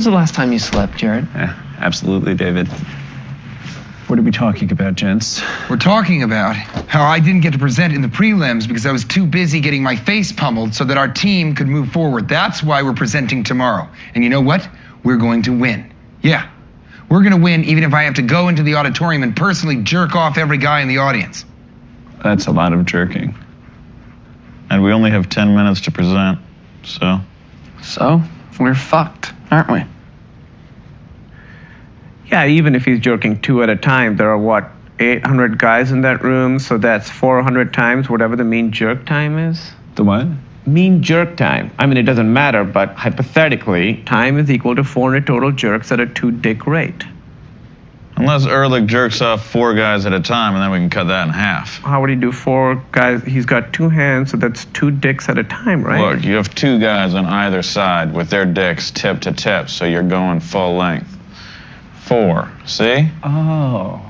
Was the last time you slept, Jared? Yeah, absolutely, David. What are we talking about, gents? We're talking about how I didn't get to present in the prelims because I was too busy getting my face pummeled so that our team could move forward. That's why we're presenting tomorrow. And you know what? We're going to win. Yeah, we're going to win even if I have to go into the auditorium and personally jerk off every guy in the audience. That's a lot of jerking. And we only have 10 minutes to present, so... So, we're fucked, aren't we? Yeah, even if he's jerking 2 at a time, there are, what, 800 guys in that room, so that's 400 times whatever the mean jerk time is? The what? Mean jerk time. I mean, it doesn't matter, but hypothetically, time is equal to 400 total jerks at a 2-dick rate. Unless Ehrlich jerks off 4 guys at a time, and then we can cut that in half. How would he do 4 guys? He's got 2 hands, so that's 2 dicks at a time, right? Look, you have 2 guys on either side with their dicks tip to tip, so you're going full length. 4, see? Oh,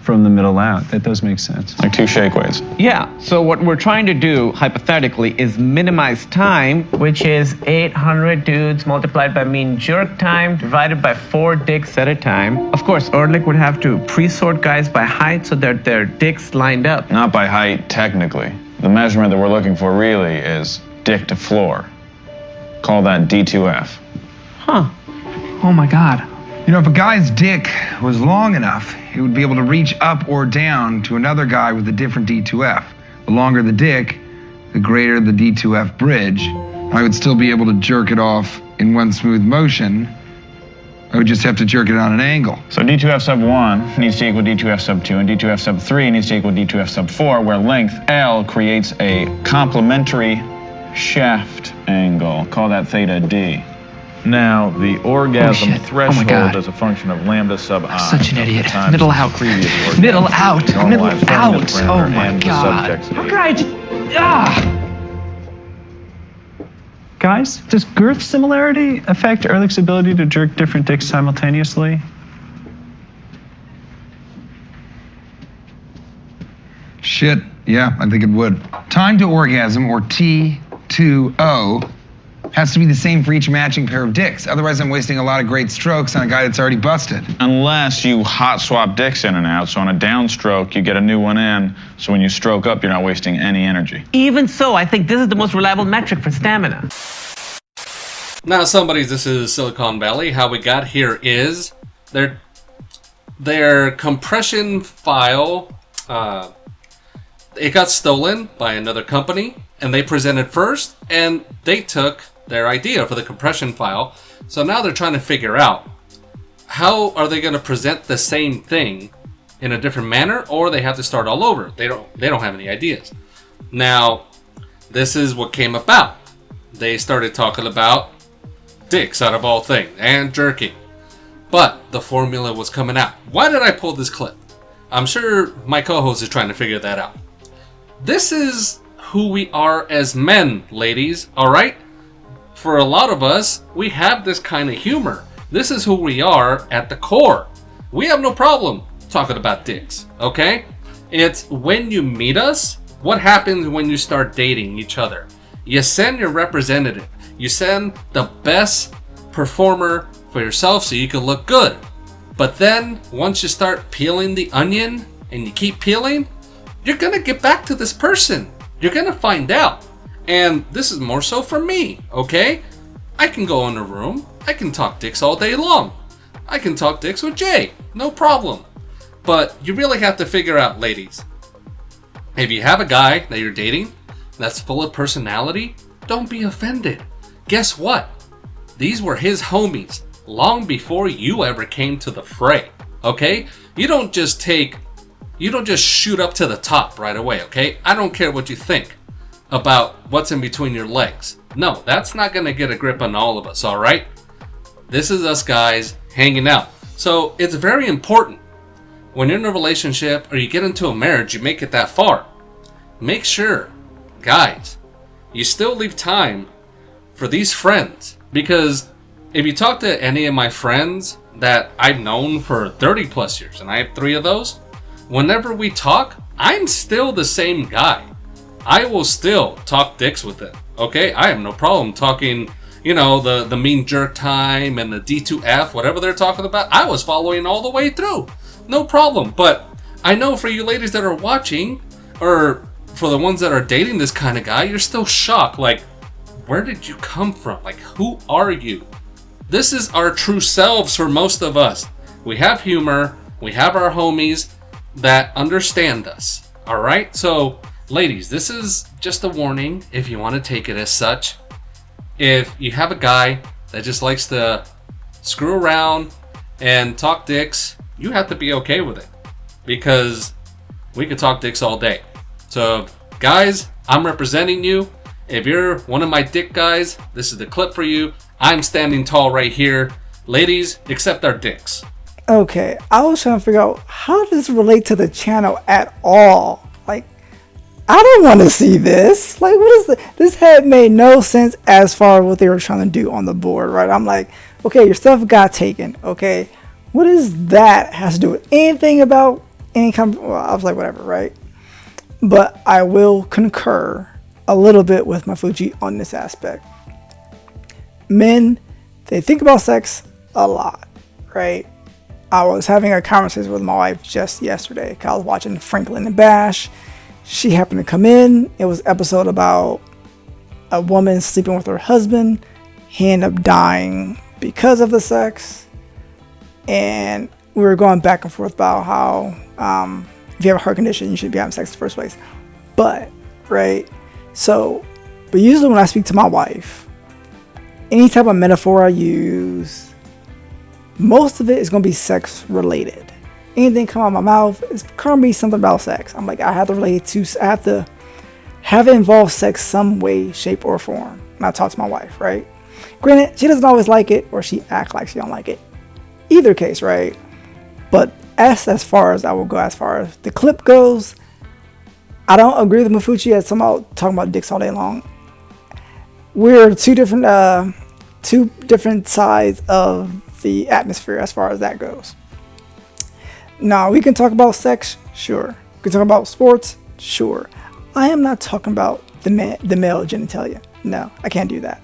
from the middle out. That does make sense. Like 2 shake weights. Yeah, so what we're trying to do, hypothetically, is minimize time, which is 800 dudes multiplied by mean jerk time divided by 4 dicks at a time. Of course, Ehrlich would have to pre-sort guys by height so that their dicks lined up. Not by height, technically. The measurement that we're looking for really is dick to floor. Call that D2F. Huh. Oh my God. You know, if a guy's dick was long enough, he would be able to reach up or down to another guy with a different D2F. The longer the dick, the greater the D2F bridge. I would still be able to jerk it off in one smooth motion. I would just have to jerk it on an angle. So D2F sub 1 needs to equal D2F sub 2, and D2F sub 3 needs to equal D2F sub 4, where length L creates a complementary shaft angle. Call that theta D. Now, the orgasm shit. threshold God. is a function of lambda sub I. Such an idiot. the time Middle since out. the previous orgasm. Middle out. Normalized Middle firmness out. parameter Oh my and the God. subject's How age. could I just... Guys, does girth similarity affect Ehrlich's ability to jerk different dicks simultaneously? Shit, yeah, I think it would. Time to orgasm, or T2O, has to be the same for each matching pair of dicks. Otherwise, I'm wasting a lot of great strokes on a guy that's already busted. Unless you hot swap dicks in and out, so on a downstroke, you get a new one in, so when you stroke up, you're not wasting any energy. Even so, I think this is the most reliable metric for stamina. Now, this is Silicon Valley. How we got here is their compression file. It got stolen by another company, and they presented first, and they took their idea for the compression file. So now they're trying to figure out how are they going to present the same thing in a different manner, or they have to start all over. They don't have any ideas. Now, this is what came about. They started talking about dicks out of all things and jerking, but the formula was coming out. Why did I pull this clip? I'm sure my co-host is trying to figure that out. This is who we are as men, ladies, alright? For a lot of us, we have this kind of humor. This is who we are at the core. We have no problem talking about dicks, okay? It's when you meet us, what happens when you start dating each other? You send your representative. You send the best performer for yourself so you can look good. But then, once you start peeling the onion, and you keep peeling, you're gonna get back to this person. You're gonna find out. And this is more so for me, okay? I can go in a room, I can talk dicks all day long. I can talk dicks with Jay, no problem. But you really have to figure out, ladies, if you have a guy that you're dating that's full of personality, don't be offended. Guess what? These were his homies long before you ever came to the fray, okay? You don't just shoot up to the top right away, okay? I don't care what you think about what's in between your legs. No, that's not gonna get a grip on all of us, all right? This is us guys hanging out. So it's very important when you're in a relationship or you get into a marriage, you make it that far. Make sure, guys, you still leave time for these friends. Because if you talk to any of my friends that I've known for 30 plus years, and I have 3 of those, whenever we talk, I'm still the same guy. I will still talk dicks with them, okay? I have no problem talking you know, the mean jerk time and the D2F, whatever they're talking about, I was following all the way through. No problem. But I know for you ladies that are watching, or for the ones that are dating this kind of guy, you're still shocked. Like, where did you come from? Like, who are you? This is our true selves for most of us. We have humor. We have our homies that understand us. All right? So, ladies, this is just a warning if you want to take it as such. If you have a guy that just likes to screw around and talk dicks, you have to be okay with it, because we could talk dicks all day. So, guys, I'm representing you. If you're one of my dick guys, this is the clip for you. I'm standing tall right here. Ladies, accept our dicks. Okay, I was trying to figure out how does this relate to the channel at all. Like, I don't want to see this. Like, what is this? Had made no sense as far as what they were trying to do on the board, right? I'm like, okay, your stuff got taken. Okay, what does that has to do with anything about any kind of, well, I was like, whatever, right? But I will concur a little bit with my Fuji on this aspect. Men, they think about sex a lot, right? I was having a conversation with my wife just yesterday. I was watching Franklin and Bash. She happened to come in. It was an episode about a woman sleeping with her husband. He ended up dying because of the sex. And we were going back and forth about how if you have a heart condition, you should be having sex in the first place. But, right? So, but usually when I speak to my wife, any type of metaphor I use, most of it is going to be sex related. Anything come out of my mouth is going to be something about sex. I'm like, I have to relate to, I have to have it involve sex some way, shape, or form. And I talk to my wife, right? Granted, she doesn't always like it, or she act like she don't like it. Either case, right? But as far as I will go, as far as the clip goes, I don't agree with Mafuchi as somehow talking about dicks all day long. We're two different sides of the atmosphere as far as that goes. Now, we can talk about sex, sure. We can talk about sports, sure. I am not talking about the male genitalia. No, I can't do that.